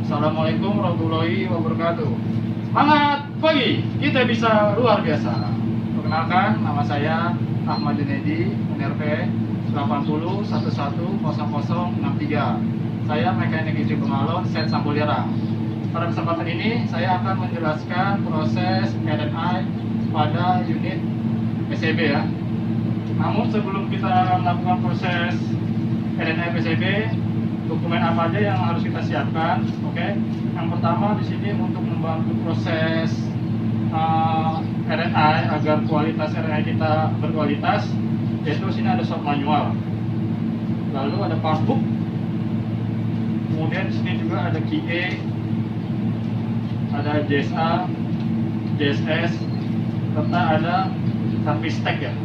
Assalamualaikum warahmatullahi wabarakatuh. Semangat pagi, kita bisa luar biasa. Perkenalkan, nama saya Ahmad Junedi, NRP 80110063. Saya mekanik istri pengalon set Sambuliara. Pada kesempatan ini, saya akan menjelaskan proses RNI pada unit PCB ya. Namun sebelum kita melakukan proses RNI PCB, dokumen apa aja yang harus kita siapkan? Oke. Yang pertama di sini untuk membantu proses RNI agar kualitas RNI kita berkualitas, yaitu sini ada shop manual, lalu ada passbook, kemudian di sini juga ada QA, ada JSA, JSS, serta ada service tag ya.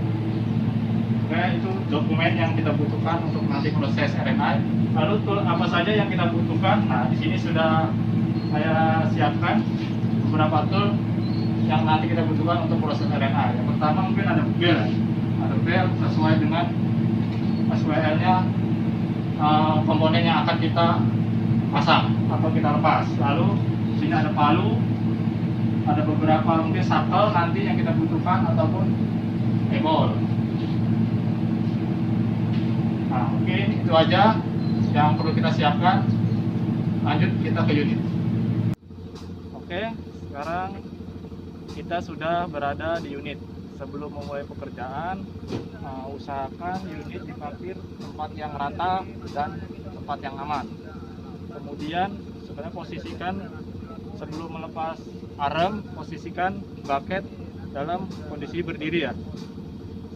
Oke, itu dokumen yang kita butuhkan untuk nanti proses RNI. Lalu tool apa saja yang kita butuhkan? Nah, di sini sudah saya siapkan beberapa tool yang nanti kita butuhkan untuk proses RNI. Yang pertama mungkin ada bel. Ada bel sesuai dengan SWL-nya, komponen yang akan kita pasang atau kita lepas. Lalu di sini ada palu, ada beberapa mungkin sakel nanti yang kita butuhkan ataupun ebol. Nah, mungkin itu aja yang perlu kita siapkan. Lanjut kita ke unit. Oke, sekarang kita sudah berada di unit. Sebelum memulai pekerjaan, usahakan unit diparkir tempat yang rata dan tempat yang aman. Kemudian sebenarnya posisikan sebelum melepas arem, posisikan bucket dalam kondisi berdiri ya.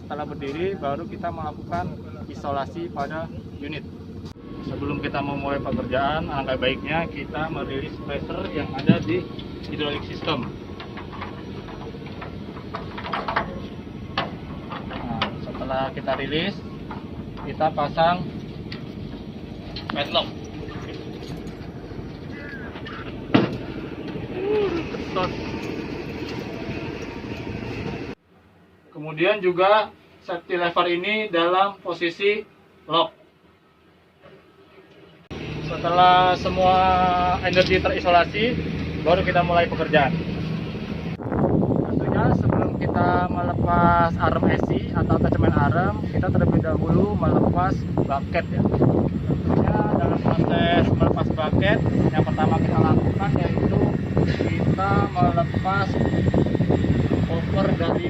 Setelah berdiri baru kita melakukan isolasi pada unit. Sebelum kita memulai pekerjaan, alangkah baiknya kita merilis pressure yang ada di hydraulic system. Nah, setelah kita rilis, kita pasang padlock. Kemudian juga safety lever ini dalam posisi lock. Setelah semua energi terisolasi, baru kita mulai pekerjaan. Tentunya sebelum kita melepas arem esi atau atacemen arem, kita terlebih dahulu melepas bucket ya. Tentunya dalam proses melepas bucket, yang pertama kita lakukan yaitu kita melepas cover dari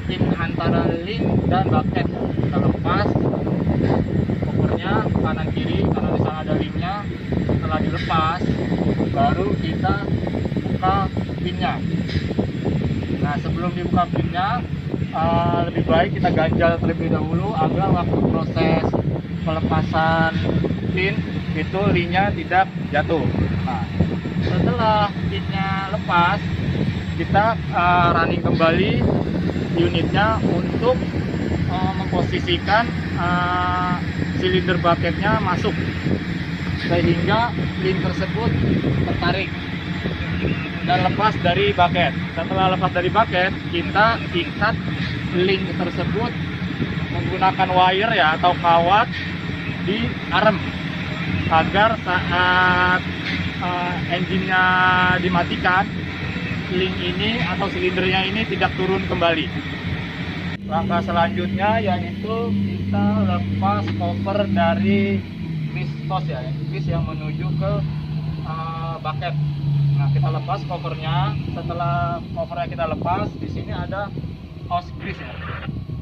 pin antara link dan bucket. Kita lepas covernya kanan kiri karena di sana ada linknya. Setelah dilepas, baru kita buka pinnya. Nah, sebelum dibuka pinnya, lebih baik kita ganjal terlebih dahulu agar waktu proses pelepasan pin itu linknya tidak jatuh. Nah, setelah pinnya lepas, kita running kembali unitnya untuk memposisikan silinder bucketnya masuk sehingga link tersebut tertarik dan lepas dari bucket. Setelah lepas dari bucket, kita ikat link tersebut menggunakan wire ya atau kawat di arem agar saat engine-nya dimatikan, link ini atau silindernya ini tidak turun kembali. Langkah selanjutnya yaitu kita lepas cover dari grease hose ya, grease yang menuju ke bucket. Nah, kita lepas covernya. Setelah covernya kita lepas, di sini ada hose grease ya.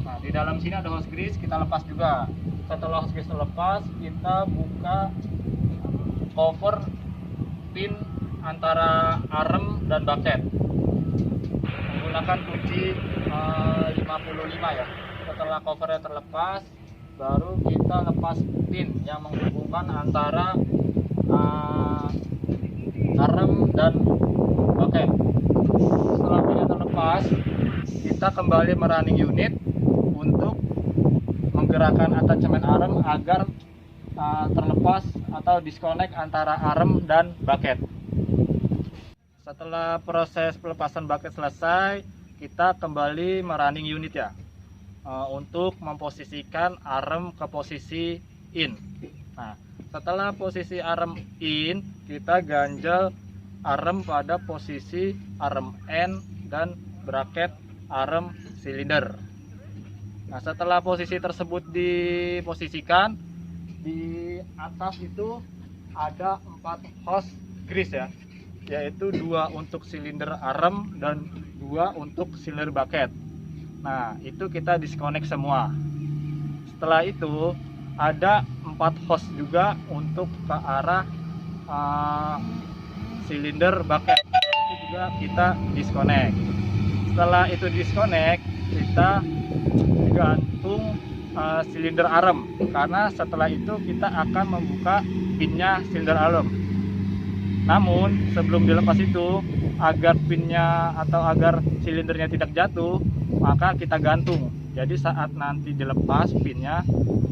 Nah, di dalam sini ada hose grease, kita lepas juga. Setelah hose grease terlepas, kita buka cover pin antara arem dan bucket menggunakan kunci 55 ya. Setelah covernya terlepas, baru kita lepas pin yang menghubungkan antara arem dan bucket. Setelah pinnya terlepas, kita kembali merunning unit untuk menggerakkan atacemen arem agar terlepas atau disconnect antara arem dan bucket. Setelah proses pelepasan bucket selesai, kita kembali merunning unit ya, untuk memposisikan arem ke posisi in. Nah, Setelah posisi arem in, kita ganjel arem pada posisi arem N dan bracket arem silinder. Nah, setelah posisi tersebut diposisikan, di atas itu ada 4 hose grease ya, yaitu 2 untuk silinder arem dan 2 untuk silinder bucket. Nah, itu kita disconnect semua. Setelah itu ada 4 hose juga untuk ke arah silinder bucket, itu juga kita disconnect. Setelah itu disconnect, kita gantung silinder arem, karena setelah itu kita akan membuka pinnya silinder arem. Namun sebelum dilepas itu, agar pinnya atau agar silindernya tidak jatuh, maka kita gantung. Jadi saat nanti dilepas pinnya,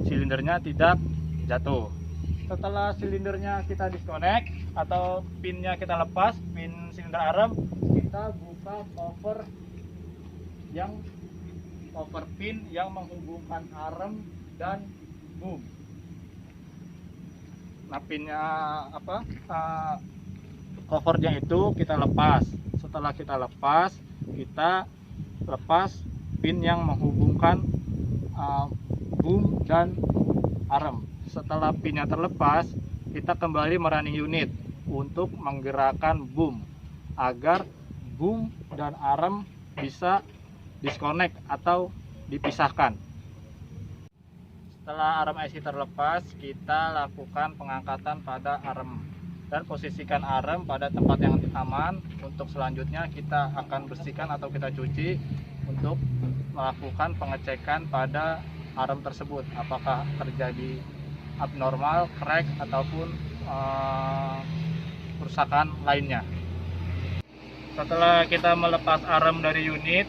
silindernya tidak jatuh. Setelah silindernya kita disconnect atau pinnya kita lepas, pin silinder arem, kita buka cover pin yang menghubungkan arem dan boom. Nah, pinnya covernya itu kita lepas. Setelah kita lepas pin yang menghubungkan boom dan arem. Setelah pinnya terlepas, kita kembali merunning unit untuk menggerakkan boom agar boom dan arem bisa disconnect atau dipisahkan. Setelah arem IC terlepas, kita lakukan pengangkatan pada arem dan posisikan arem pada tempat yang aman. Untuk selanjutnya kita akan bersihkan atau kita cuci untuk melakukan pengecekan pada arem tersebut, apakah terjadi abnormal, crack ataupun kerusakan lainnya. Setelah kita melepas arem dari unit,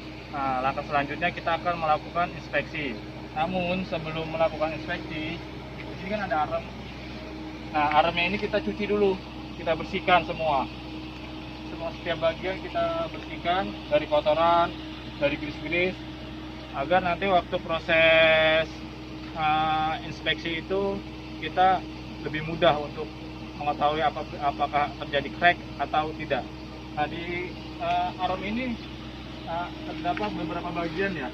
langkah selanjutnya kita akan melakukan inspeksi. Namun sebelum melakukan inspeksi, di sini kan ada arem. Nah, aremnya ini kita cuci dulu, kita bersihkan semua setiap bagian kita bersihkan dari kotoran, dari grease-grease, agar nanti waktu proses inspeksi itu kita lebih mudah untuk mengetahui apakah terjadi crack atau tidak. Nah, di arem ini terdapat beberapa bagian ya.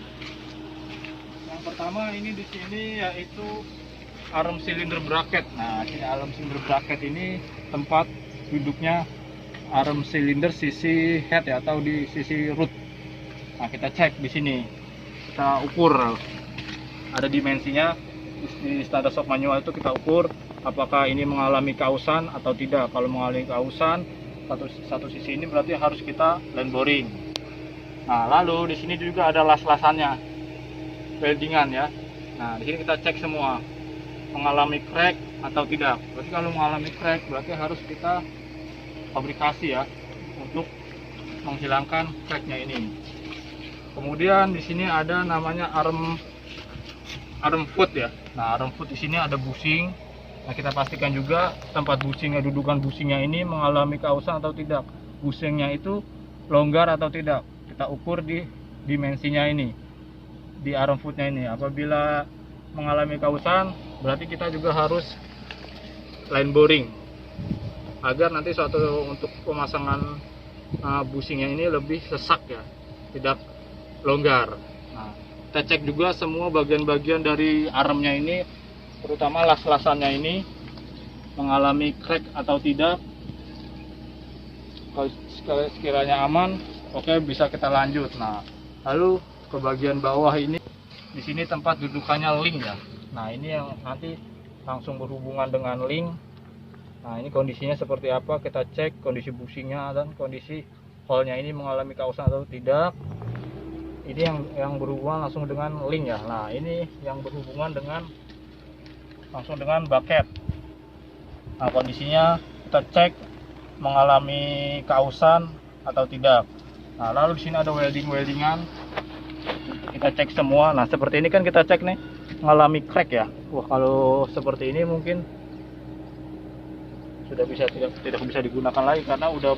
Yang pertama ini di sini yaitu arem silinder bracket. Nah, ini arem silinder bracket ini tempat duduknya arem silinder sisi head ya, atau di sisi root. Nah, kita cek di sini, kita ukur, ada dimensinya di standar shock manual itu kita ukur apakah ini mengalami kausan atau tidak. Kalau mengalami kausan satu sisi ini berarti harus kita land boring. Nah, lalu di sini juga ada las-lasannya, weldingan ya. Nah, di sini kita cek semua mengalami crack atau tidak. Berarti kalau mengalami crack berarti harus kita fabrikasi ya untuk menghilangkan cracknya ini. Kemudian di sini ada namanya arm foot ya. Nah, arm foot di sini ada bushing. Nah, kita pastikan juga tempat bushingnya, dudukan bushingnya ini mengalami kausan atau tidak. Bushingnya itu longgar atau tidak. Kita ukur di dimensinya ini, di arm footnya ini. Apabila mengalami kausan, berarti kita juga harus line boring agar nanti suatu untuk pemasangan bushingnya ini lebih sesak ya, tidak longgar. Nah, kita cek juga semua bagian-bagian dari aremnya ini, terutama las-lasannya ini mengalami crack atau tidak. Kalau sekiranya aman, oke, bisa kita lanjut. Nah, lalu ke bagian bawah ini, di sini tempat dudukannya link ya. Nah, ini yang nanti langsung berhubungan dengan link. Nah, ini kondisinya seperti apa, kita cek kondisi bushingnya dan kondisi hole-nya ini mengalami kausan atau tidak. Ini yang berhubungan langsung dengan link ya. Nah, ini yang berhubungan dengan langsung dengan bucket. Nah, kondisinya kita cek mengalami kausan atau tidak. Nah, lalu di sini ada weldingan, kita cek semua. Nah, seperti ini kan kita cek nih mengalami crack ya. Wah, kalau seperti ini mungkin sudah tidak bisa digunakan lagi karena udah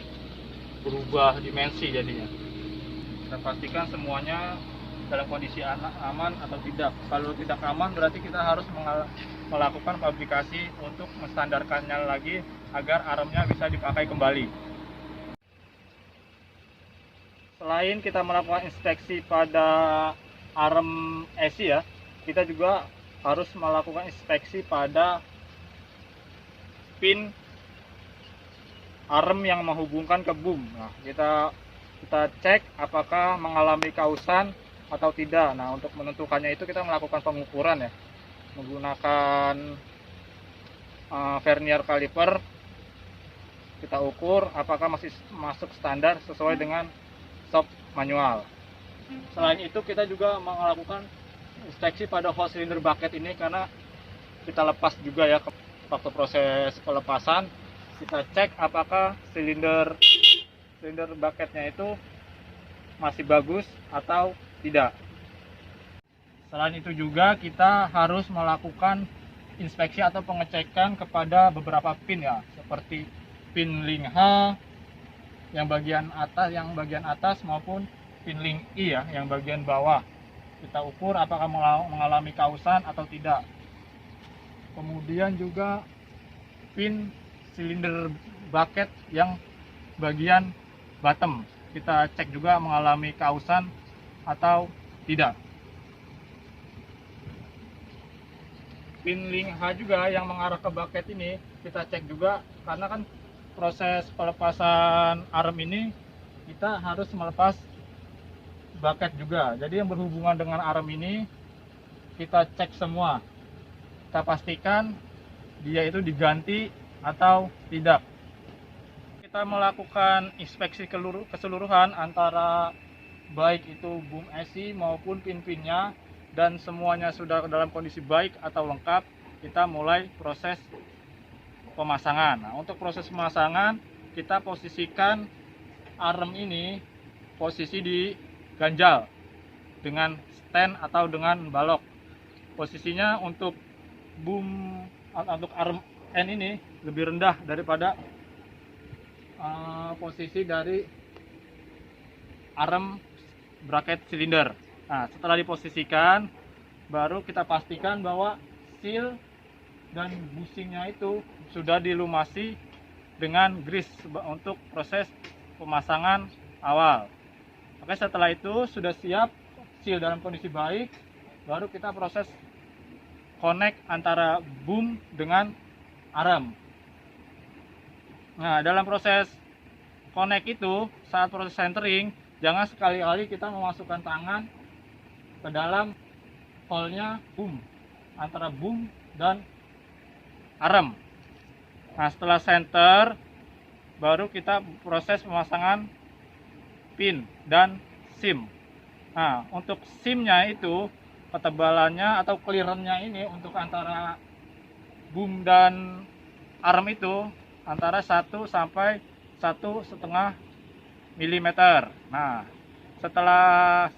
berubah dimensi jadinya. Kita pastikan semuanya dalam kondisi aman atau tidak. Kalau tidak aman berarti kita harus melakukan fabrikasi untuk menstandarkannya lagi agar armnya bisa dipakai kembali. Selain kita melakukan inspeksi pada arm esi ya, kita juga harus melakukan inspeksi pada pin arm yang menghubungkan ke boom. Nah, kita cek apakah mengalami kausan atau tidak. Nah, untuk menentukannya itu kita melakukan pengukuran ya, menggunakan vernier caliper. Kita ukur apakah masih masuk standar sesuai dengan shop manual. Selain itu kita juga melakukan inspeksi pada hose silinder bucket ini, karena kita lepas juga ya waktu proses pelepasan. Kita cek apakah silinder bucketnya itu masih bagus atau tidak. Selain itu juga kita harus melakukan inspeksi atau pengecekan kepada beberapa pin ya, seperti pin link H yang bagian atas maupun pin link I ya yang bagian bawah. Kita ukur apakah mengalami kausan atau tidak. Kemudian juga pin silinder bucket yang bagian bottom, kita cek juga mengalami kausan atau tidak. Pin link H juga yang mengarah ke bucket ini kita cek juga, karena kan proses pelepasan arm ini kita harus melepas bucket juga. Jadi yang berhubungan dengan arm ini kita cek semua, kita pastikan dia itu diganti atau tidak. Kita melakukan inspeksi keseluruhan antara baik itu boom esi maupun pin-pinnya, dan semuanya sudah dalam kondisi baik atau lengkap. Kita mulai proses pemasangan. Nah, untuk proses pemasangan kita posisikan arm ini posisi di ganjal dengan stand atau dengan balok. Posisinya untuk arm N ini lebih rendah daripada posisi dari arm bracket silinder. Nah, setelah diposisikan baru kita pastikan bahwa seal dan bushingnya itu sudah dilumasi dengan grease untuk proses pemasangan awal. Oke, setelah itu sudah siap, seal dalam kondisi baik, baru kita proses connect antara boom dengan arm. Nah, dalam proses connect itu, saat proses centering, jangan sekali-kali kita memasukkan tangan ke dalam hole-nya boom, antara boom dan arm. Nah, setelah center baru kita proses pemasangan pin dan sim. Nah, untuk simnya itu ketebalannya atau clearance-nya ini untuk antara boom dan arm itu antara 1 sampai 1,5 mm. Nah, setelah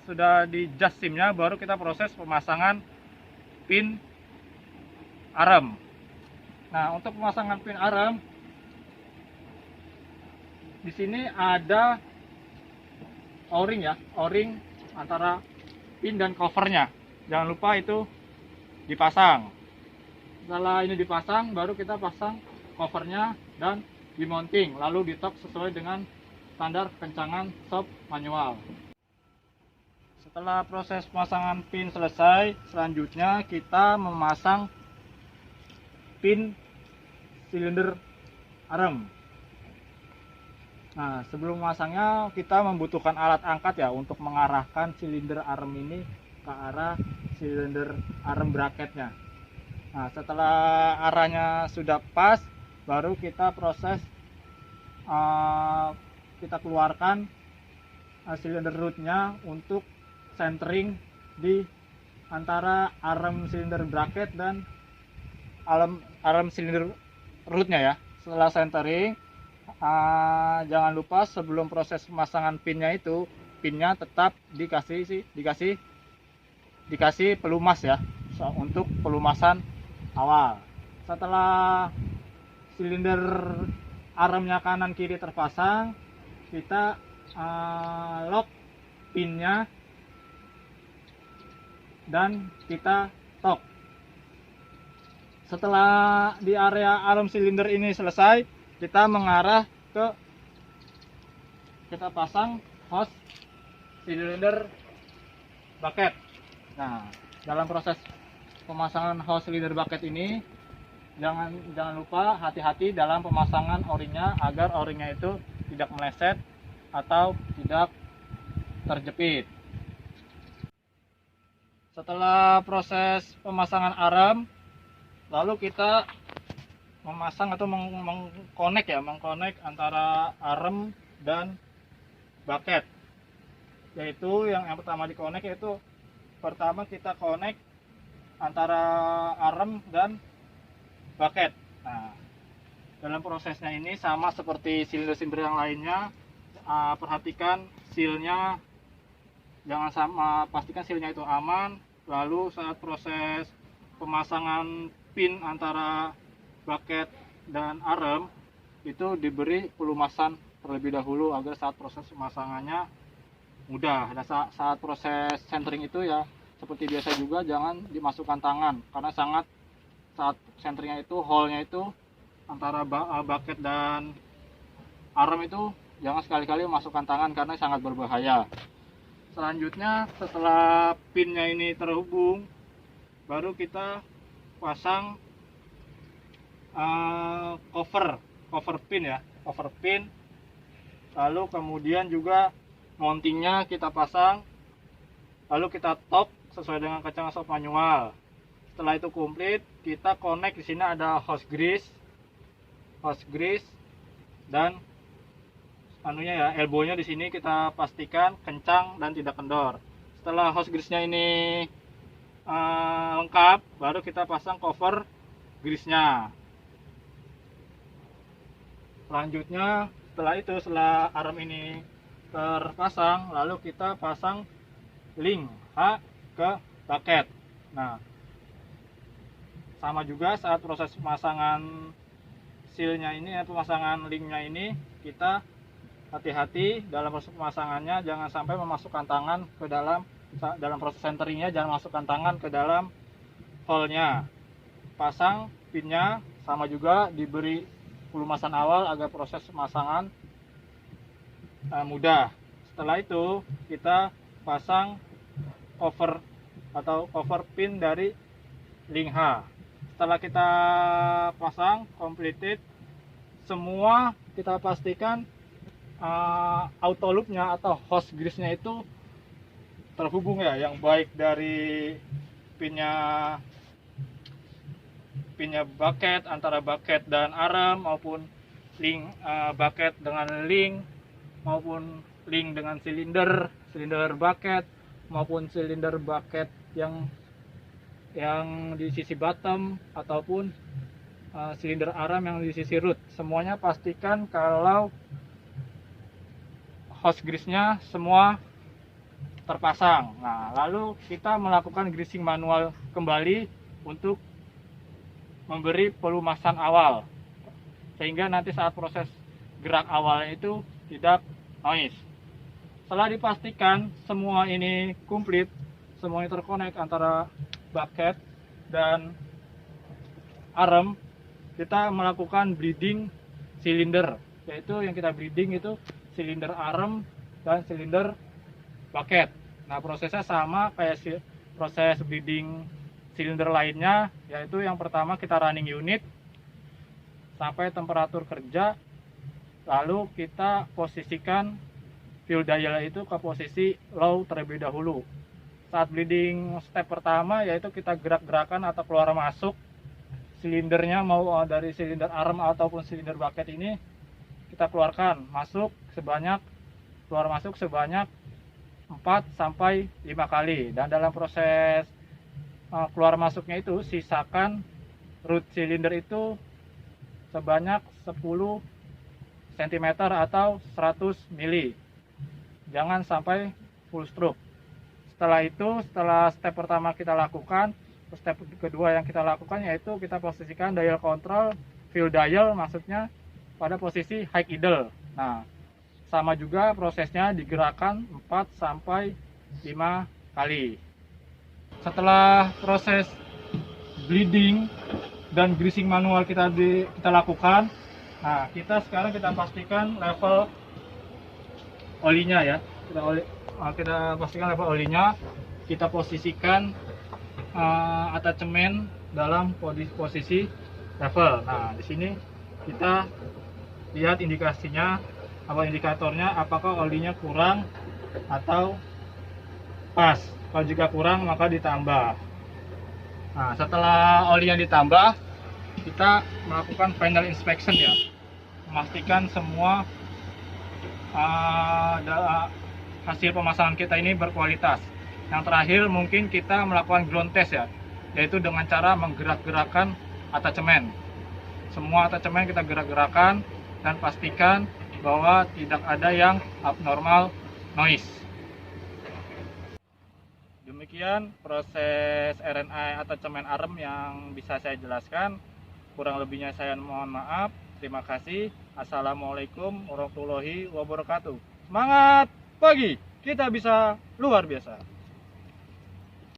sudah di adjust simnya baru kita proses pemasangan pin arm. Nah, untuk pemasangan pin arm di sini ada O-ring ya, O-ring antara pin dan covernya. Jangan lupa itu dipasang. Setelah ini dipasang, baru kita pasang covernya dan dimounting, lalu ditok sesuai dengan standar kencangan shop manual. Setelah proses pemasangan pin selesai, selanjutnya kita memasang pin silinder arm. Nah, sebelum memasangnya kita membutuhkan alat angkat ya untuk mengarahkan silinder arm ini ke arah silinder arm bracketnya. Nah, setelah arahnya sudah pas, baru kita proses kita keluarkan silinder rootnya untuk centering di antara arm silinder bracket dan arm silinder rootnya ya. Setelah centering, jangan lupa sebelum proses pemasangan pinnya itu, pinnya tetap dikasih pelumas ya, untuk pelumasan awal. Setelah silinder armnya kanan kiri terpasang, kita lock pinnya dan kita tok. Setelah di area arm silinder ini selesai, kita mengarah ke, kita pasang hose silinder bucket. Nah, dalam proses pemasangan hose silinder bucket ini jangan lupa hati-hati dalam pemasangan o-ringnya agar o-ringnya itu tidak meleset atau tidak terjepit. Setelah proses pemasangan arm, lalu kita memasang atau mengkonek antara arm dan bucket. Yaitu yang pertama dikonek, yaitu pertama kita konek antara arm dan bucket. Nah, dalam prosesnya ini sama seperti silinder-silinder yang lainnya, perhatikan sealnya, jangan sama, pastikan sealnya itu aman. Lalu saat proses pemasangan pin antara bucket dan arm itu diberi pelumasan terlebih dahulu agar saat proses pemasangannya mudah. Dan saat proses centering itu ya seperti biasa juga, jangan dimasukkan tangan karena saat centeringnya itu hole-nya itu antara bucket dan arm itu jangan sekali-kali memasukkan tangan karena sangat berbahaya. Selanjutnya setelah pinnya ini terhubung, baru kita pasang cover pin ya, cover pin. Lalu kemudian juga mountingnya kita pasang, lalu kita top sesuai dengan kacang stop manual. Setelah itu komplit, kita connect. Di sini ada hose grease dan elbow-nya di sini kita pastikan kencang dan tidak kendor. Setelah hose grease-nya ini lengkap, baru kita pasang cover grease-nya. Selanjutnya setelah arm ini terpasang, lalu kita pasang link H ke bucket. Nah, sama juga saat proses pemasangan sealnya ini, pemasangan linknya ini, kita hati-hati dalam proses pemasangannya, jangan sampai memasukkan tangan ke dalam proses centeringnya, jangan masukkan tangan ke dalam hole-nya. Pasang pinnya sama juga diberi pelumasan awal agar proses pemasangan mudah. Setelah itu kita pasang cover pin dari link H. Setelah kita pasang completed semua, kita pastikan auto loop-nya atau hose grease-nya itu terhubung ya, yang baik dari pinnya bucket, antara bucket dan arm, maupun link bucket dengan link, maupun link dengan silinder bucket, maupun silinder bucket yang di sisi bottom, ataupun silinder arm yang di sisi root. Semuanya pastikan kalau hose grease-nya semua terpasang. Nah, lalu kita melakukan greasing manual kembali untuk memberi pelumasan awal, sehingga nanti saat proses gerak awalnya itu tidak noise. Setelah dipastikan semua ini komplit, semuanya terkonek antara bucket dan arm, kita melakukan bleeding silinder, yaitu yang kita bleeding itu silinder arm dan silinder bucket. Nah, prosesnya sama kayak proses bleeding silinder lainnya, yaitu yang pertama kita running unit sampai temperatur kerja, lalu kita posisikan fuel dial itu ke posisi low terlebih dahulu. Saat bleeding step pertama, yaitu kita gerak-gerakan atau keluar masuk silindernya, mau dari silinder arm ataupun silinder bucket ini kita keluarkan, keluar masuk sebanyak 4 sampai 5 kali. Dan dalam proses keluar masuknya itu sisakan root silinder itu sebanyak 10 cm atau 100 mili. Jangan sampai full stroke. Setelah step pertama kita lakukan, step kedua yang kita lakukan yaitu kita posisikan dial control, fuel dial maksudnya pada posisi high idle. Nah, sama juga prosesnya digerakkan 4 sampai 5 kali. Setelah proses bleeding dan greasing manual kita lakukan, nah sekarang kita pastikan level olinya ya. Kita pastikan level olinya, kita posisikan atacemen dalam posisi level. Nah, di sini kita lihat indikasinya, indikatornya, apakah olinya kurang atau pas. Kalau jika kurang maka ditambah. Nah, setelah oli yang ditambah, kita melakukan final inspection ya, memastikan semua hasil pemasangan kita ini berkualitas. Yang terakhir mungkin kita melakukan ground test ya, yaitu dengan cara menggerak-gerakkan atacemen. Semua atacemen kita gerak-gerakkan dan pastikan bahwa tidak ada yang abnormal noise. Demikian proses RNA atacemen arem yang bisa saya jelaskan. Kurang lebihnya saya mohon maaf. Terima kasih. Assalamualaikum warahmatullahi wabarakatuh. Semangat pagi, kita bisa luar biasa.